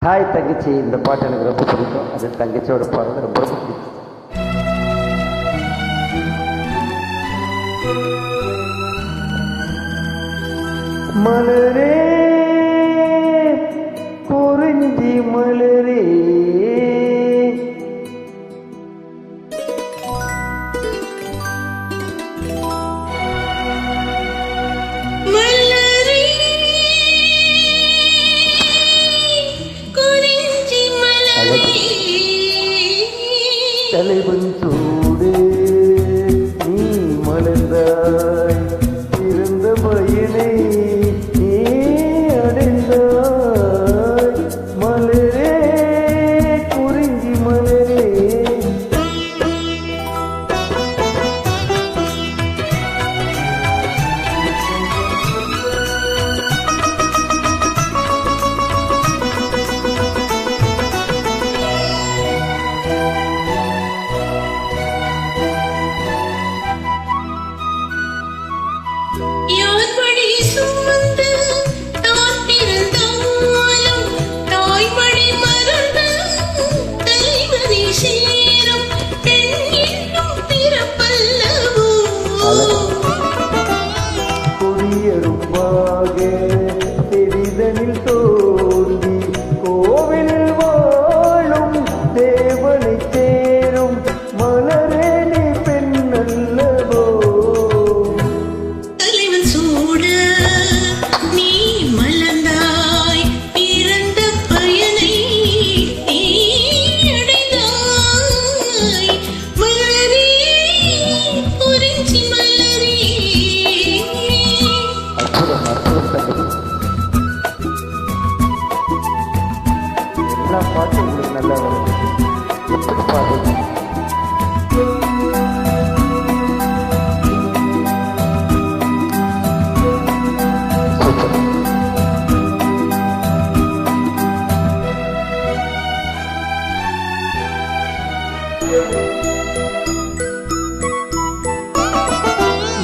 Hi தங்கச்சி, இந்த பாட்டு எனக்கு ரொம்ப பிடிக்கும். அது தங்கச்சியோட பாடுறது ரொம்ப ரொம்ப பிடிக்கும். மலரே குறிஞ்சி மலரே தலைவன் சூடு நீ மலர்ந்தாய், இருந்த பயனை நீ அடைந்தாய். மலரே குறிஞ்சி மலரே கொடியரும்பாக தெரிதனில் தோன்றி கோவில் வாழும் தேவனை சேரும். மலரே நீ பெண்ணல்லவோ, தலைவன் சூட நீ மலர்ந்தாய், பிறந்த பயனை நீ அடைந்தாய். மலரே குறிஞ்சி மலரே. எல்லா பாட்டும் உங்களுக்கு நல்லா வரும். எப்படி பாடுறது?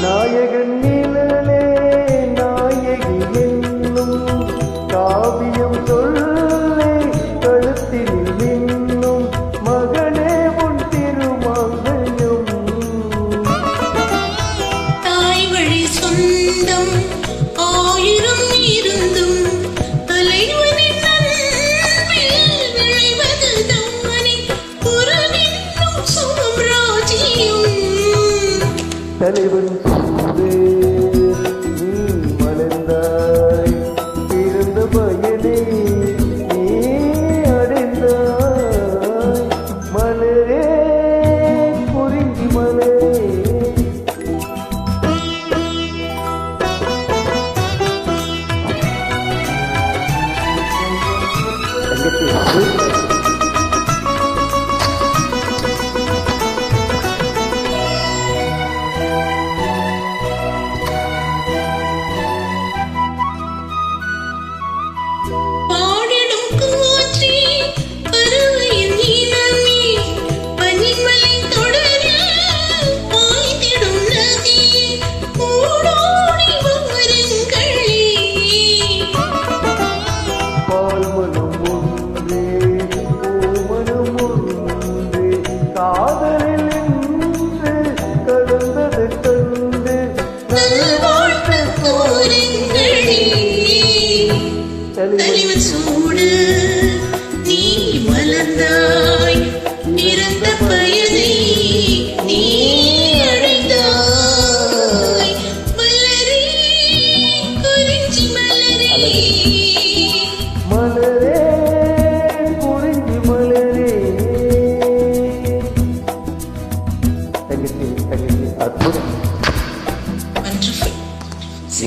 நாயகன் நிழலே நாயகி என்னும் காவியம் சொல்லே கழுத்தில் நின்னும். மகனே உன் திருமங்கலம் தாய் வழி சொந்தம் ஆயிரம் இருந்தும் தலைவனின் அன்பில் விளைவது தானே குரலின்னும் சாம்ராஜ்யம். தலைவன் சூடு நீ மலர்ந்தாய், பிறந்த பயனை நீ அடைந்தாய். மலரே குறிஞ்சி மலரே தங்கச்சி பாடிடும் காற்றே பறவையின் இனமே, பனிமலை தொடரில் பாய்ந்திடும் நதியே, ஓடோடி வாருங்களே. பால்மனம் ஒன்றே பூமனம் ஒன்றே காதலில் நின்று கலந்தது கண்டு. நல்வாழ்வு கோருங்களே. தலைவன் சூடு நீ மலர்ந்தாய், பிறந்த பயனை நீ அடைந்தாய். மலரே குறிஞ்சி மலரே. மலரே குறிஞ்சி மலரே. தங்கச்சி தங்கச்சி அற்புதம். Wonderful.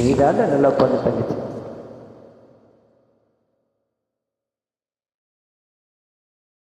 நீதான நல்லா பண்ணு தங்கச்சி.